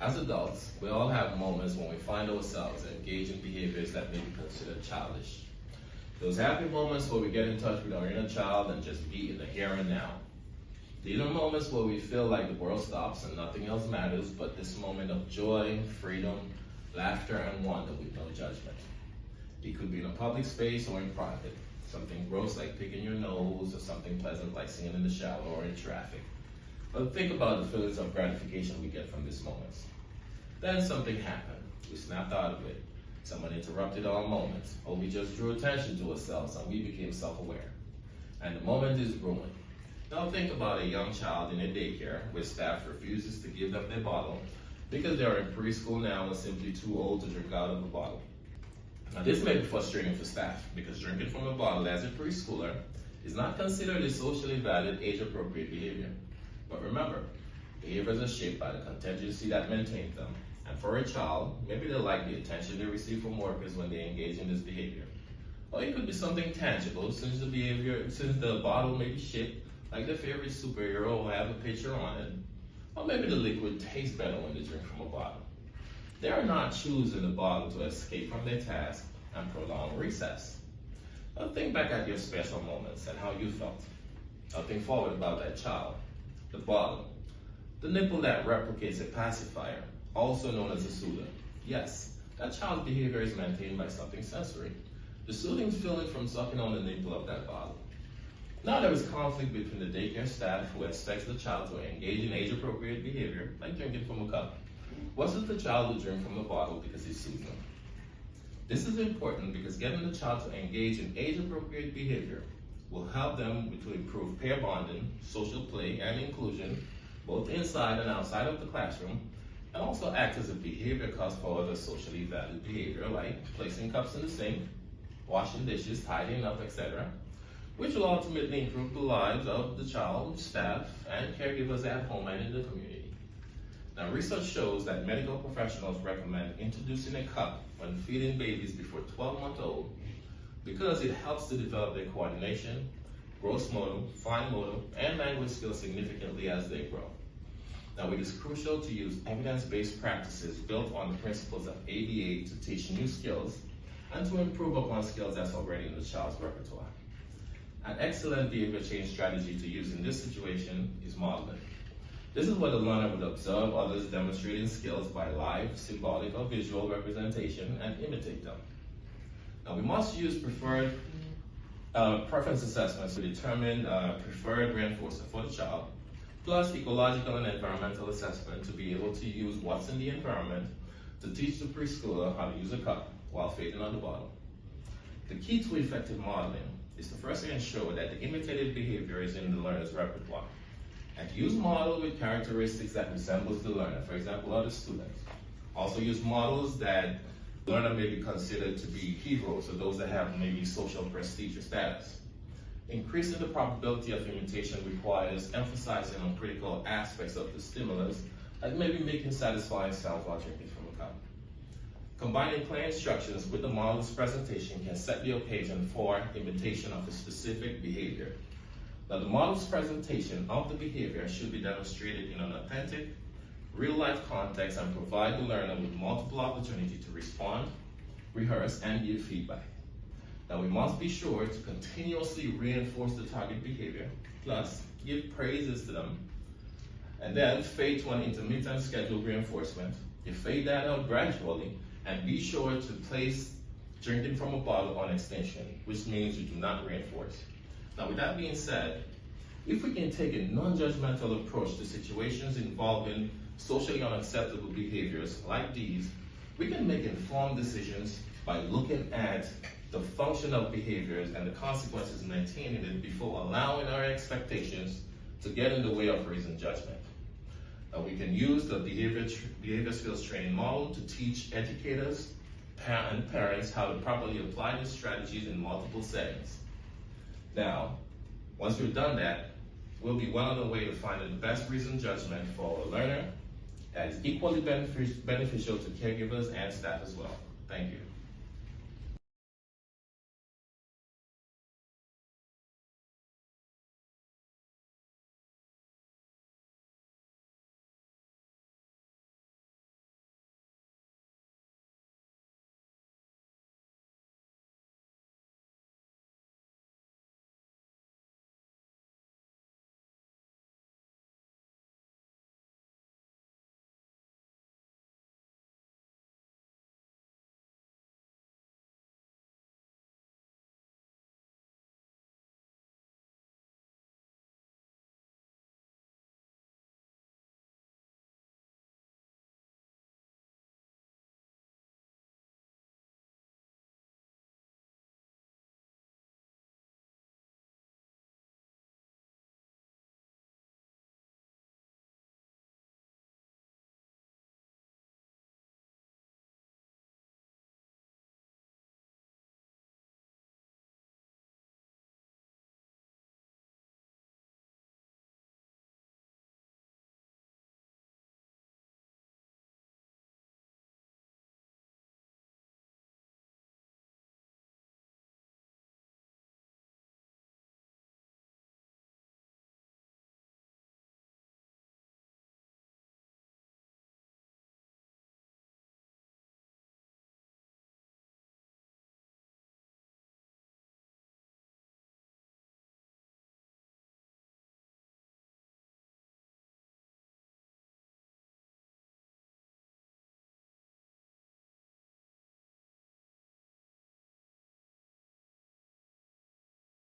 As adults, we all have moments when we find ourselves engaged in behaviors that may be considered childish. Those happy moments where we get in touch with our inner child and just be in the here and now. These are moments where we feel like the world stops and nothing else matters but this moment of joy, freedom, laughter, and wonder with no judgment. It could be in a public space or in private. Something gross like picking your nose, or something pleasant like singing in the shower or in traffic. But think about the feelings of gratification we get from these moments. Then something happened. We snapped out of it. Someone interrupted our moment, or we just drew attention to ourselves and we became self-aware. And the moment is ruined. Now think about a young child in a daycare where staff refuses to give them their bottle because they are in preschool now and simply too old to drink out of a bottle. Now this may be frustrating for staff because drinking from a bottle as a preschooler is not considered a socially valid age-appropriate behavior. But remember, behaviors are shaped by the contingency that maintains them. And for a child, maybe they like the attention they receive from workers when they engage in this behavior. Or it could be something tangible since the bottle may be shaped like their favorite superhero or have a picture on it. Or maybe the liquid tastes better when they drink from a bottle. They are not choosing the bottle to escape from their task and prolong recess. Now think back at your special moments and how you felt. Now think forward about that child. The bottle. The nipple that replicates a pacifier, also known as a soother. Yes, that child's behavior is maintained by something sensory. The soothing feeling from sucking on the nipple of that bottle. Now there is conflict between the daycare staff who expects the child to engage in age-appropriate behavior, like drinking from a cup, versus the child who drinks from the bottle because it soothes them. This is important because getting the child to engage in age-appropriate behavior will help them to improve pair bonding, social play, and inclusion, both inside and outside of the classroom, and also act as a behavior cause for other socially valid behavior like placing cups in the sink, washing dishes, tidying up, etc., which will ultimately improve the lives of the child, staff, and caregivers at home and in the community. Now, research shows that medical professionals recommend introducing a cup when feeding babies before 12 months old because it helps to develop their coordination, gross motor, fine motor, and language skills significantly as they grow. Now, it is crucial to use evidence-based practices built on the principles of ABA to teach new skills and to improve upon skills that's already in the child's repertoire. An excellent behavior change strategy to use in this situation is modeling. This is where the learner would observe others demonstrating skills by live, symbolic, or visual representation and imitate them. Now, we must use preference assessments to determine preferred reinforcer for the child, plus ecological and environmental assessment to be able to use what's in the environment to teach the preschooler how to use a cup while feeding on the bottle. The key to effective modeling is to first ensure that the imitated behavior is in the learner's repertoire, and to use models with characteristics that resembles the learner, for example, other students. Also use models that the learner may be considered to be heroes, or those that have maybe social prestige or status. Increasing the probability of imitation requires emphasizing on critical aspects of the stimulus, like maybe making satisfying sounds while drinking from a cup. Combining play instructions with the model's presentation can set the occasion for imitation of a specific behavior. Now, the model's presentation of the behavior should be demonstrated in an authentic, real-life context and provide the learner with multiple opportunities to respond, rehearse, and give feedback. Now, we must be sure to continuously reinforce the target behavior, plus give praises to them, and then fade to an intermittent scheduled reinforcement. You fade that out gradually, and be sure to place drinking from a bottle on extension, which means you do not reinforce. Now, with that being said, if we can take a non-judgmental approach to situations involving socially unacceptable behaviors like these, we can make informed decisions by looking at the function of behaviors and the consequences maintaining it before allowing our expectations to get in the way of reasoned judgment. We can use the behavior skills training model to teach educators and parents how to properly apply these strategies in multiple settings. Now, once we've done that, we'll be well on the way to finding the best reasoned judgment for a learner that is equally beneficial to caregivers and staff as well. Thank you.